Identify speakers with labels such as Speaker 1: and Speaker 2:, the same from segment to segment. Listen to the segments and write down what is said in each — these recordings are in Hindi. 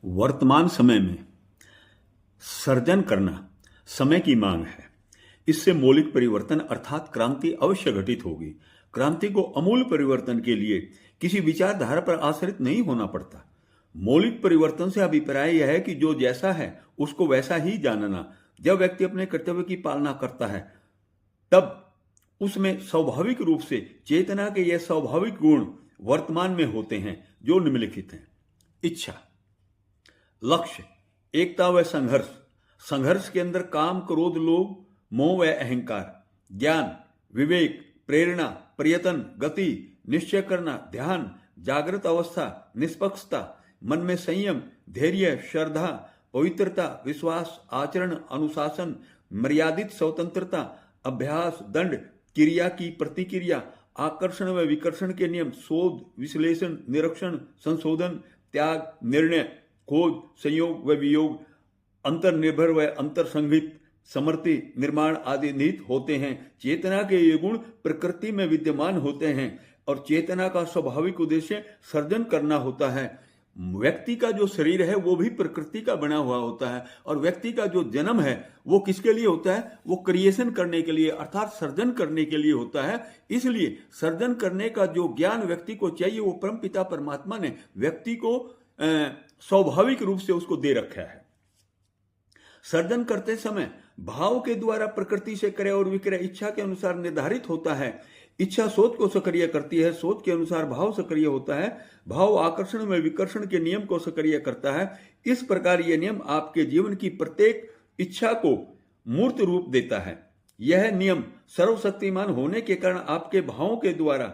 Speaker 1: वर्तमान समय में सर्जन करना समय की मांग है। इससे मौलिक परिवर्तन अर्थात क्रांति अवश्य घटित होगी। क्रांति को अमूल परिवर्तन के लिए किसी विचारधारा पर आश्रित नहीं होना पड़ता। मौलिक परिवर्तन से अभिप्राय यह है कि जो जैसा है उसको वैसा ही जानना। जब व्यक्ति अपने कर्तव्य की पालना करता है तब उसमें स्वाभाविक रूप से चेतना के ये स्वाभाविक गुण वर्तमान में होते हैं जो निम्नलिखित हैं। इच्छा, लक्ष्य, एकता व संघर्ष। संघर्ष के अंदर काम, क्रोध, लोभ, मोह व अहंकार। ज्ञान, विवेक, प्रेरणा, प्रयत्न, गति, निश्चय करना, ध्यान, जागृत अवस्था, निष्पक्षता, मन में संयम, धैर्य, श्रद्धा, पवित्रता, विश्वास, आचरण, अनुशासन, मर्यादित स्वतंत्रता, अभ्यास, दंड, क्रिया की प्रतिक्रिया, आकर्षण व विकर्षण के नियम, शोध, विश्लेषण, निरीक्षण, संशोधन, त्याग, निर्णय, खोज, संयोग व वियोग, अंतर्निर्भर व अंतरसंहित, समृद्धि, निर्माण आदि निहित होते हैं। चेतना के ये गुण प्रकृति में विद्यमान होते हैं और चेतना का स्वाभाविक उद्देश्य सर्जन करना होता है। व्यक्ति का जो शरीर है वो भी प्रकृति का बना हुआ होता है और व्यक्ति का जो जन्म है वो किसके लिए होता है? वो क्रिएशन करने के लिए अर्थात सर्जन करने के लिए होता है। इसलिए सर्जन करने का जो ज्ञान व्यक्ति को चाहिए वो परमपिता परमात्मा ने व्यक्ति को स्वाभाविक रूप से उसको दे रखा है। सर्जन करते समय भाव के द्वारा प्रकृति से क्रय और विक्रय इच्छा के अनुसार निर्धारित होता है। इच्छा सोच को सक्रिय करती है, सोच के अनुसार भाव सक्रिय होता है, भाव आकर्षण में विकर्षण के नियम को सक्रिय करता है। इस प्रकार यह नियम आपके जीवन की प्रत्येक इच्छा को मूर्त रूप देता है। यह नियम सर्वशक्तिमान होने के कारण आपके भावों के द्वारा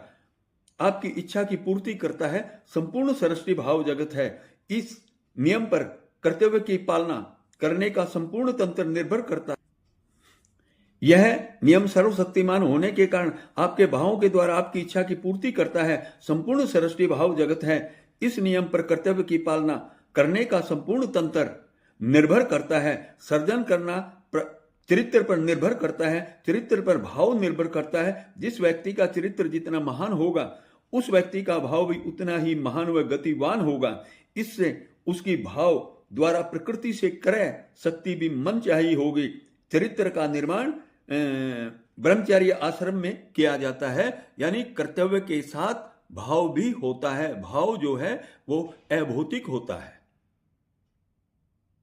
Speaker 1: आपकी इच्छा की पूर्ति करता है। संपूर्ण सृष्टि भाव जगत है। इस नियम पर कर्तव्य की पालना करने का संपूर्ण तंत्र निर्भर करता है। यह नियम सर्वशक्तिमान होने के कारण आपके भावों के द्वारा आपकी इच्छा की पूर्ति करता है। संपूर्ण सृष्टि भाव जगत है। इस नियम पर कर्तव्य की पालना करने का संपूर्ण तंत्र निर्भर करता है। सर्जन करना चरित्र पर निर्भर करता है, चरित्र पर भाव निर्भर करता है। जिस व्यक्ति का चरित्र जितना महान होगा उस व्यक्ति का भाव भी उतना ही महान व गतिवान होगा। इससे उसकी भाव द्वारा प्रकृति से क्रय शक्ति भी मन चाहिए होगी। चरित्र का निर्माण ब्रह्मचर्य आश्रम में किया जाता है, यानी कर्तव्य के साथ भाव भी होता है। भाव जो है वो अभौतिक होता है।